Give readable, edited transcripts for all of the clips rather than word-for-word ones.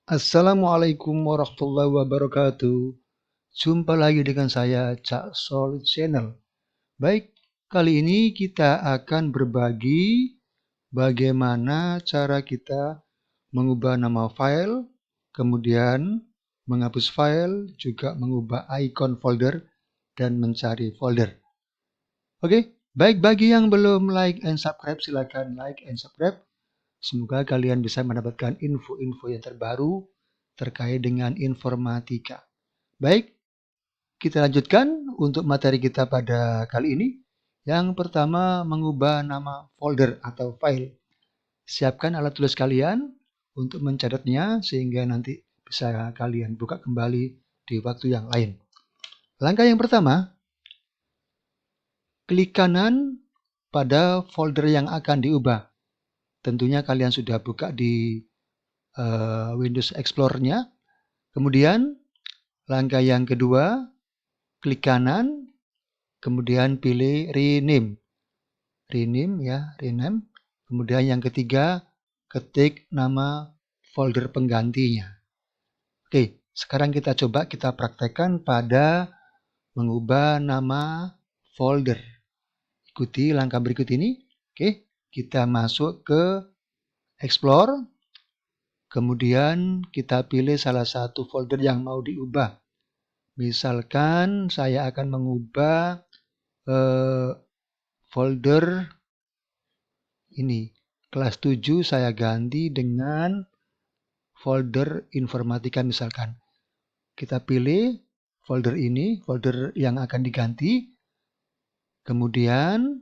Assalamualaikum warahmatullahi wabarakatuh. Jumpa lagi dengan saya, Cak Sol Channel. Baik, kali ini kita akan berbagi bagaimana cara kita mengubah nama file, kemudian menghapus file, juga mengubah icon folder, dan mencari folder. Oke, baik bagi yang belum like and subscribe, silakan like and subscribe. Semoga kalian bisa mendapatkan info-info yang terbaru terkait dengan informatika. Baik, kita lanjutkan untuk materi kita pada kali ini. Yang pertama, mengubah nama folder atau file. Siapkan alat tulis kalian untuk mencatatnya sehingga nanti bisa kalian buka kembali di waktu yang lain. Langkah yang pertama, klik kanan pada folder yang akan diubah. Tentunya kalian sudah buka di Windows Explorer-nya. Kemudian langkah yang kedua, klik kanan, kemudian pilih rename. Rename. Kemudian yang ketiga, ketik nama folder penggantinya. Oke, sekarang kita coba kita praktekkan pada mengubah nama folder. Ikuti langkah berikut ini. Oke, kita masuk ke Explore. Kemudian kita pilih salah satu folder yang mau diubah. Misalkan saya akan mengubah folder ini. Kelas 7 saya ganti dengan folder informatika misalkan. Kita pilih folder ini, folder yang akan diganti. Kemudian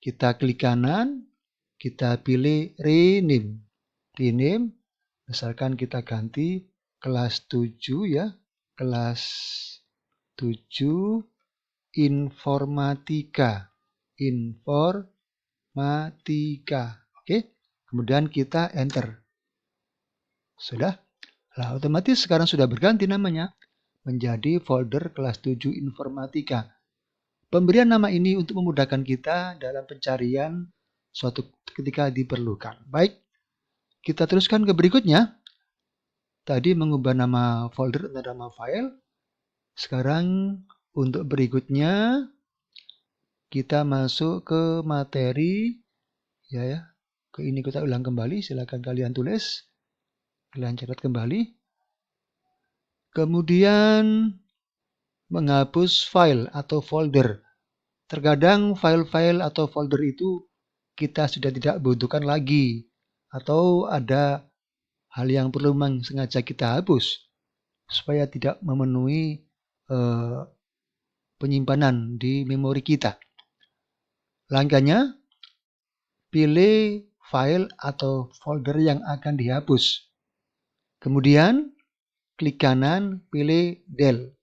kita klik kanan, kita pilih rename. Rename, misalkan kita ganti kelas 7 ya. Kelas 7 informatika. Oke, kemudian kita enter. Sudah? Nah, otomatis sekarang sudah berganti namanya menjadi folder kelas 7 informatika. Pemberian nama ini untuk memudahkan kita dalam pencarian suatu ketika diperlukan. Baik, kita teruskan ke berikutnya. Tadi mengubah nama folder atau nama file. Sekarang untuk berikutnya kita masuk ke materi ya. Ke ini kita ulang kembali, silakan kalian tulis. Kalian catat kembali. Kemudian menghapus file atau folder. Terkadang file-file atau folder itu kita sudah tidak butuhkan lagi. Atau ada hal yang perlu sengaja kita hapus. Supaya tidak memenuhi penyimpanan di memori kita. Langkahnya, pilih file atau folder yang akan dihapus. Kemudian, klik kanan, pilih Del.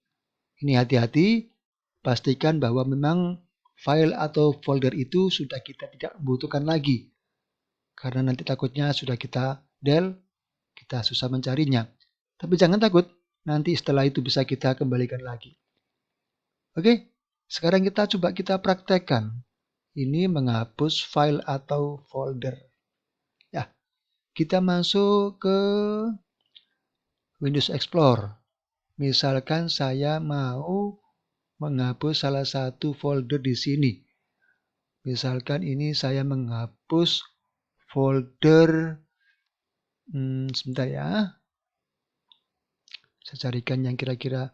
Ini hati-hati, pastikan bahwa memang file atau folder itu sudah kita tidak butuhkan lagi. Karena nanti takutnya sudah kita Del, kita susah mencarinya. Tapi jangan takut, nanti setelah itu bisa kita kembalikan lagi. Oke, sekarang kita praktekkan. Ini menghapus file atau folder. Ya, kita masuk ke Windows Explorer. Misalkan saya mau menghapus salah satu folder di sini. Misalkan ini saya menghapus folder, sebentar ya. Saya carikan yang kira-kira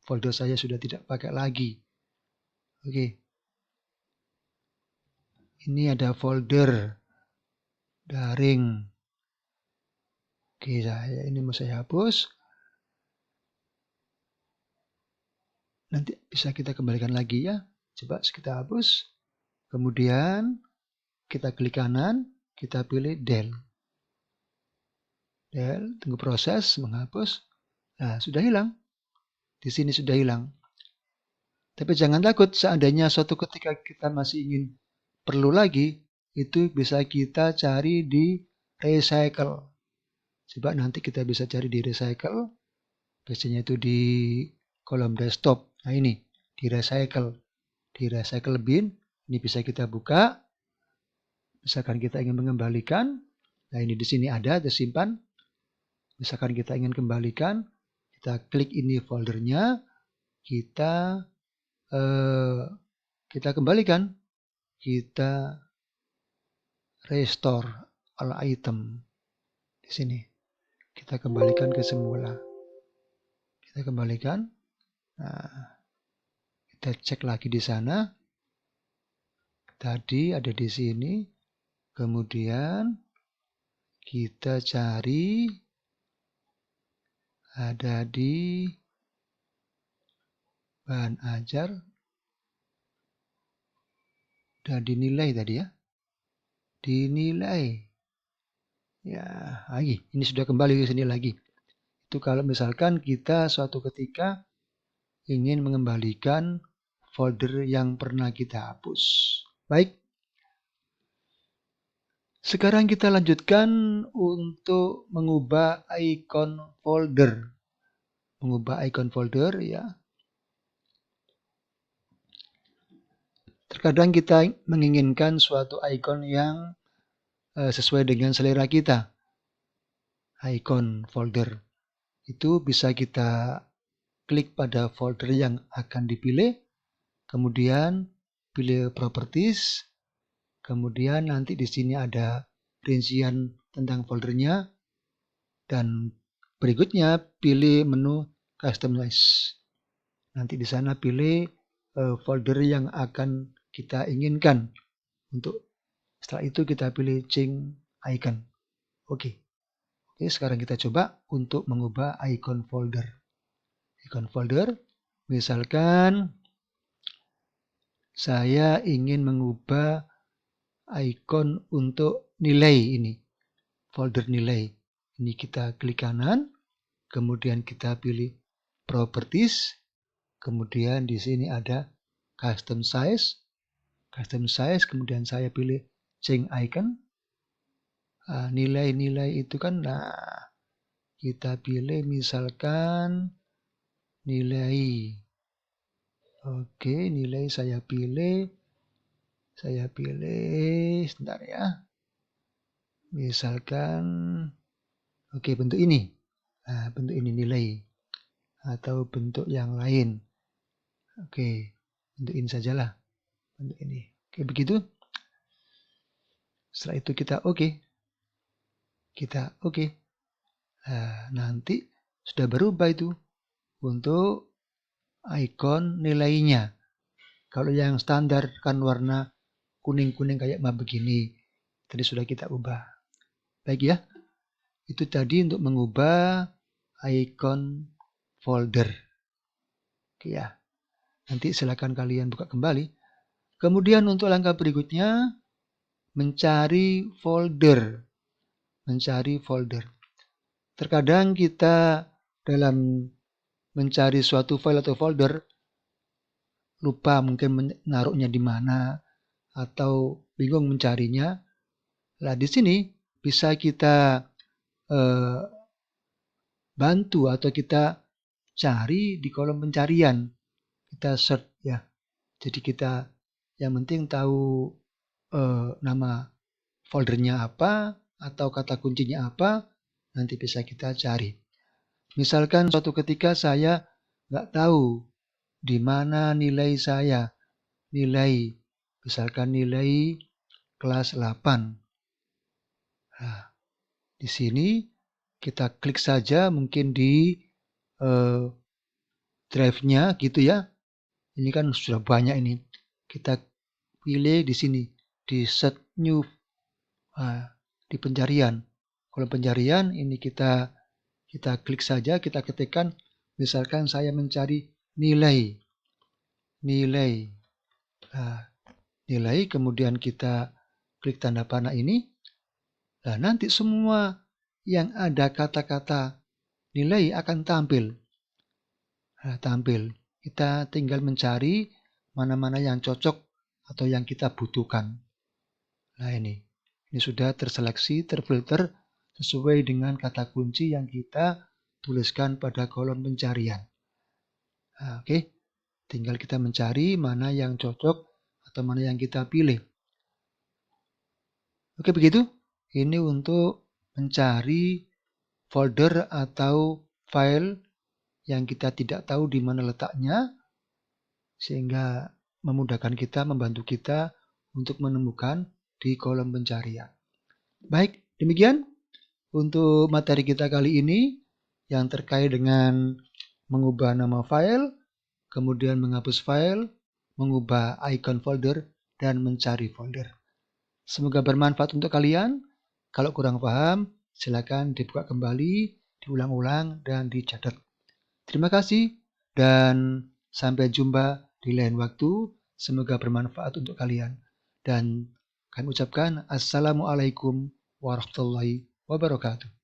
folder saya sudah tidak pakai lagi. Oke. Ini ada folder daring. Oke, ini mau saya hapus. Nanti bisa kita kembalikan lagi ya. Coba kita hapus. Kemudian kita klik kanan, kita pilih Del. Del, tunggu proses menghapus. Nah, sudah hilang. Di sini sudah hilang. Tapi jangan takut, seandainya suatu ketika kita masih ingin perlu lagi, itu bisa kita cari di recycle. Coba nanti kita bisa cari di recycle. Biasanya itu di kolom desktop. Nah ini, di recycle. Di recycle bin, ini bisa kita buka. Misalkan kita ingin mengembalikan. Nah ini di sini ada, tersimpan. Misalkan kita ingin kembalikan, kita klik ini foldernya, kita kembalikan, kita restore all item di sini. Kita kembalikan ke semula. Kita kembalikan. Nah, kita cek lagi di sana. Tadi ada di sini. Kemudian kita cari ada di bahan ajar dan dinilai tadi ya. Dinilai. Ya, lagi. Ini sudah kembali ke sini lagi. Itu kalau misalkan kita suatu ketika ingin mengembalikan folder yang pernah kita hapus. Baik. Sekarang kita lanjutkan untuk mengubah icon folder. Mengubah icon folder ya. Terkadang kita menginginkan suatu icon yang sesuai dengan selera kita. Icon folder. Itu bisa kita klik pada folder yang akan dipilih. Kemudian pilih properties. Kemudian nanti di sini ada rincian tentang foldernya. Dan berikutnya pilih menu customize. Nanti di sana pilih folder yang akan kita inginkan. Setelah itu kita pilih change icon. Oke, sekarang kita coba untuk mengubah icon folder. Icon folder, misalkan saya ingin mengubah icon untuk nilai ini. Folder nilai. Ini kita klik kanan, kemudian kita pilih properties, kemudian di sini ada custom size. Custom size, kemudian saya pilih change icon. Nilai-nilai itu kan, kita pilih misalkan nilai. Oke, nilai saya pilih. Sebentar ya. Misalkan, oke, bentuk ini. Bentuk ini nilai. Atau bentuk yang lain. Oke, bentuk ini sajalah. Bentuk ini. Oke, begitu. Setelah itu kita oke. Kita oke. Nanti sudah berubah itu untuk icon nilainya. Kalau yang standar kan warna kuning-kuning kayak begini. Tadi sudah kita ubah. Baik ya. Itu tadi untuk mengubah icon folder. Oke ya. Nanti silakan kalian buka kembali. Kemudian untuk langkah berikutnya mencari folder. Mencari folder. Terkadang kita dalam mencari suatu file atau folder lupa mungkin menaruhnya di mana atau bingung mencarinya. Nah, di sini bisa kita bantu atau kita cari di kolom pencarian. Kita search ya. Jadi kita yang penting tahu nama foldernya apa atau kata kuncinya apa, nanti bisa kita cari. Misalkan suatu ketika saya nggak tahu di mana nilai saya, misalkan nilai kelas 8. Nah, di sini kita klik saja mungkin di drive-nya gitu ya. Ini kan sudah banyak ini. Kita pilih di sini di set new, di pencarian. Kalau pencarian ini kita klik saja, kita ketikkan misalkan saya mencari nilai. Nilai, kemudian kita klik tanda panah ini. Nah, nanti semua yang ada kata-kata nilai akan tampil. Kita tinggal mencari mana-mana yang cocok atau yang kita butuhkan. Nah, ini sudah terseleksi, terfilter sesuai dengan kata kunci yang kita tuliskan pada kolom pencarian. Oke. Tinggal kita mencari mana yang cocok atau mana yang kita pilih. Oke, begitu. Ini untuk mencari folder atau file yang kita tidak tahu di mana letaknya, sehingga memudahkan kita, membantu kita untuk menemukan di kolom pencarian. Baik, demikian untuk materi kita kali ini yang terkait dengan mengubah nama file, kemudian menghapus file, mengubah icon folder, dan mencari folder. Semoga bermanfaat untuk kalian. Kalau kurang paham, silakan dibuka kembali, diulang-ulang, dan dicatat. Terima kasih dan sampai jumpa di lain waktu. Semoga bermanfaat untuk kalian. Dan kami ucapkan Assalamualaikum warahmatullahi wabarakatuh.